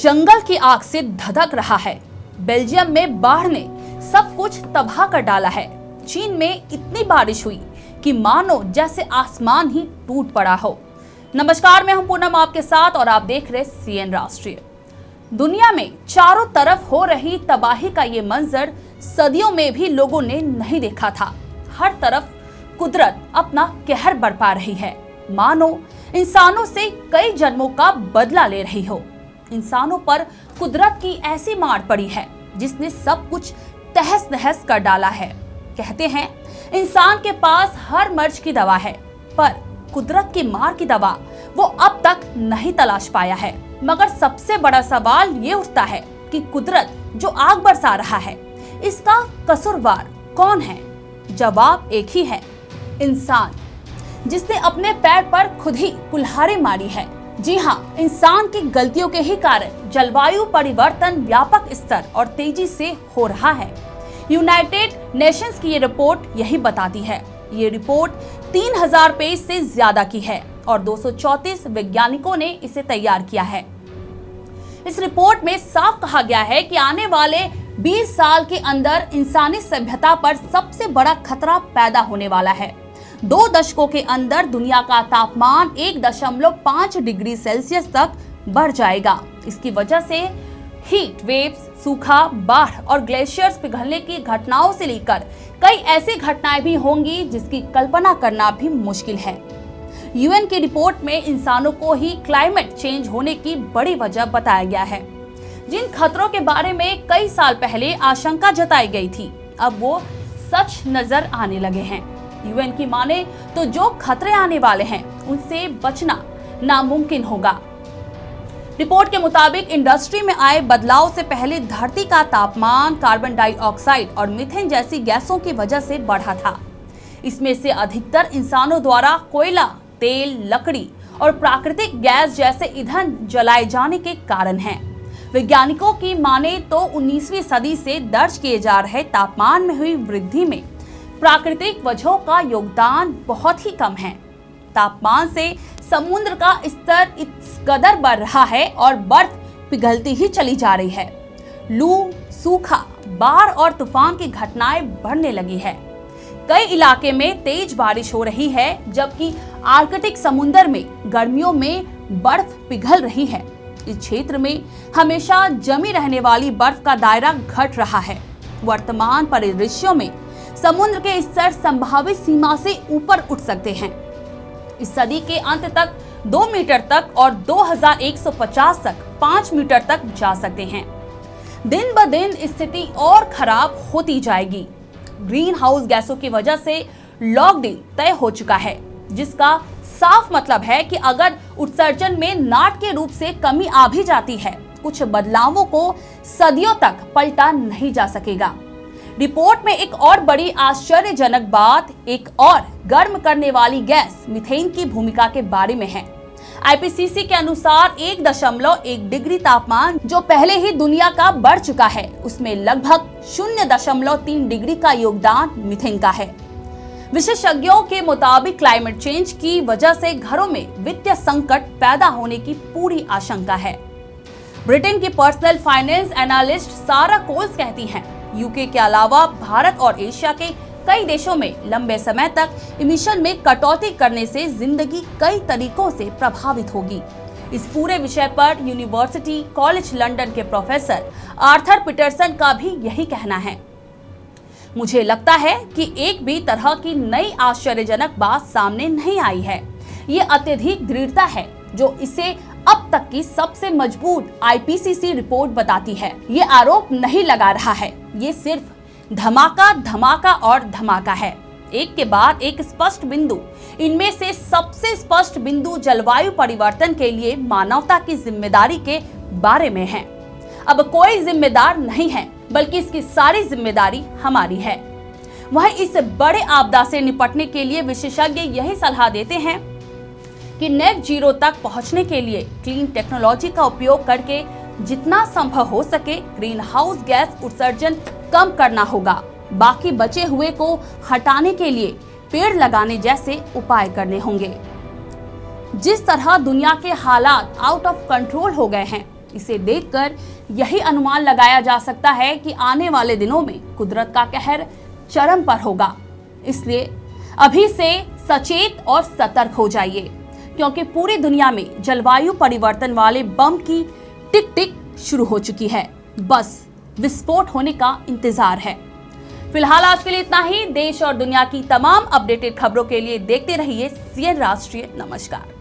जंगल की आग से धधक रहा है। बेल्जियम में बाढ़ ने सब कुछ तबाह कर डाला है। चीन में इतनी बारिश हुई कि मानो जैसे आसमान ही टूट पड़ा हो। नमस्कार, मैं हूं पूनम आपके साथ और आप देख रहे सीएन राष्ट्रीय। दुनिया में चारों तरफ हो रही तबाही का ये मंजर सदियों में भी लोगों ने नहीं देखा था। हर तरफ कुदरत अपना कहर बरपा रही है, मानो इंसानों से कई जन्मों का बदला ले रही हो। इंसानों पर कुदरत की ऐसी मार पड़ी है जिसने सब कुछ तहस नहस कर डाला है। कहते हैं इंसान के पास हर मर्ज की दवा है, पर कुदरत की मार की दवा वो अब तक नहीं तलाश पाया है। मगर सबसे बड़ा सवाल ये उठता है कि कुदरत जो आग बरसा रहा है, इसका कसूरवार कौन है? जवाब एक ही है, इंसान, जिसने अपने पैर पर खुद ही कुल्हाड़ी मारी है। जी हाँ, इंसान की गलतियों के ही कारण जलवायु परिवर्तन व्यापक स्तर और तेजी से हो रहा है। यूनाइटेड नेशंस की ये रिपोर्ट यही बताती है। ये रिपोर्ट 3000 पेज से ज्यादा की है और 234 वैज्ञानिकों ने इसे तैयार किया है। इस रिपोर्ट में साफ कहा गया है कि आने वाले 20 साल के अंदर इंसानी सभ्यता पर सबसे बड़ा खतरा पैदा होने वाला है। 2 दशकों के अंदर दुनिया का तापमान 1.5 डिग्री सेल्सियस तक बढ़ जाएगा। इसकी वजह से हीट वेव्स, सूखा, बाढ़ और ग्लेशियर्स पिघलने की घटनाओं से लेकर कई ऐसी घटनाएं भी होंगी जिसकी कल्पना करना भी मुश्किल है। यूएन की रिपोर्ट में इंसानों को ही क्लाइमेट चेंज होने की बड़ी वजह बताया गया है। जिन खतरों के बारे में कई साल पहले आशंका जताई गई थी, अब वो सच नजर आने लगे हैं। यूएन की माने तो जो खतरे आने वाले हैं उनसे बचना नामुमकिन होगा। रिपोर्ट के मुताबिक इंडस्ट्री में आए बदलाव से पहले धरती का तापमान कार्बन डाइऑक्साइड और मीथेन जैसी गैसों की वजह से बढ़ा था। इसमें से अधिकतर इंसानों द्वारा कोयला, तेल, लकड़ी और प्राकृतिक गैस जैसे ईंधन जलाए जाने के कारण है। वैज्ञानिकों की माने तो 19वीं सदी से दर्ज किए जा रहे तापमान में हुई वृद्धि में प्राकृतिक वजहों का योगदान बहुत ही कम है। तापमान से समुद्र का स्तर इस कदर बढ़ रहा है और बर्फ पिघलती ही चली जा रही है। लू, सूखा, बाढ़ और तूफान की घटनाएं बढ़ने लगी है। कई इलाके में तेज बारिश हो रही है, जबकि आर्कटिक समुद्र में गर्मियों में बर्फ पिघल रही है। इस क्षेत्र में हमेशा जमी रहने वाली बर्फ का दायरा घट रहा है। वर्तमान परिदृश्यों में समुद्र के स्तर संभावित सीमा से ऊपर उठ सकते हैं। इस सदी के अंत तक 2 मीटर तक और 2150 तक 5 मीटर तक जा सकते हैं। दिन ब दिन स्थिति और खराब होती जाएगी। ग्रीन हाउस गैसों की वजह से लॉकडाउन तय हो चुका है, जिसका साफ मतलब है कि अगर उत्सर्जन में नाटकीय रूप से कमी आ भी जाती है, कुछ बदलावों को सदियों तक पलटा नहीं जा सकेगा। रिपोर्ट में एक और बड़ी आश्चर्यजनक बात एक और गर्म करने वाली गैस मीथेन की भूमिका के बारे में है। आईपीसीसी के अनुसार 1.1 डिग्री तापमान जो पहले ही दुनिया का बढ़ चुका है, उसमें लगभग 0.3 डिग्री का योगदान मीथेन का है। विशेषज्ञों के मुताबिक क्लाइमेट चेंज की वजह से घरों में वित्तीय संकट पैदा होने की पूरी आशंका है। ब्रिटेन की पर्सनल फाइनेंस एनालिस्ट सारा कोल्स कहती हैं, यूके के अलावा भारत और एशिया के कई देशों में लंबे समय तक इमिशन में कटौती करने से जिंदगी कई तरीकों से प्रभावित होगी। इस पूरे विषय पर यूनिवर्सिटी कॉलेज लंदन के प्रोफेसर आर्थर पीटरसन का भी यही कहना है। मुझे लगता है कि एक भी तरह की नई आश्चर्यजनक बात सामने नहीं आई है। ये अत्यधिक दृढ़ता है जो इसे अब तक की सबसे मजबूत आईपीसीसी रिपोर्ट बताती है। ये आरोप नहीं लगा रहा है, ये सिर्फ धमाका, धमाका और धमाका है। एक के बाद एक स्पष्ट बिंदु। इनमें से सबसे स्पष्ट बिंदु जलवायु परिवर्तन के लिए मानवता की जिम्मेदारी के बारे में है। अब कोई जिम्मेदार नहीं है, बल्कि इसकी सारी जिम्मेदारी हमारी है। वह इस बड़े आपदा से निपटने के लिए विशेषज्ञ यही सलाह देते हैं कि नेट जीरो तक पहुंचने के लिए क्लीन टेक्नोलॉजी का उपयोग करके जितना संभव हो सके ग्रीन हाउस गैस उत्सर्जन कम करना होगा। बाकी बचे हुए को हटाने के लिए पेड़ लगाने जैसे उपाय करने होंगे। जिस तरह दुनिया के हालात आउट ऑफ कंट्रोल हो गए हैं, इसे देखकर यही अनुमान लगाया जा सकता है कि आने वाले दिनों में कुदरत का कहर चरम पर होगा। इसलिए अभी से सचेत और सतर्क हो जाइए, क्योंकि पूरी दुनिया में जलवायु परिवर्तन वाले बम की टिक टिक शुरू हो चुकी है। बस विस्फोट होने का इंतजार है। फिलहाल आज के लिए इतना ही। देश और दुनिया की तमाम अपडेटेड खबरों के लिए देखते रहिए सीएन राष्ट्रीय। नमस्कार।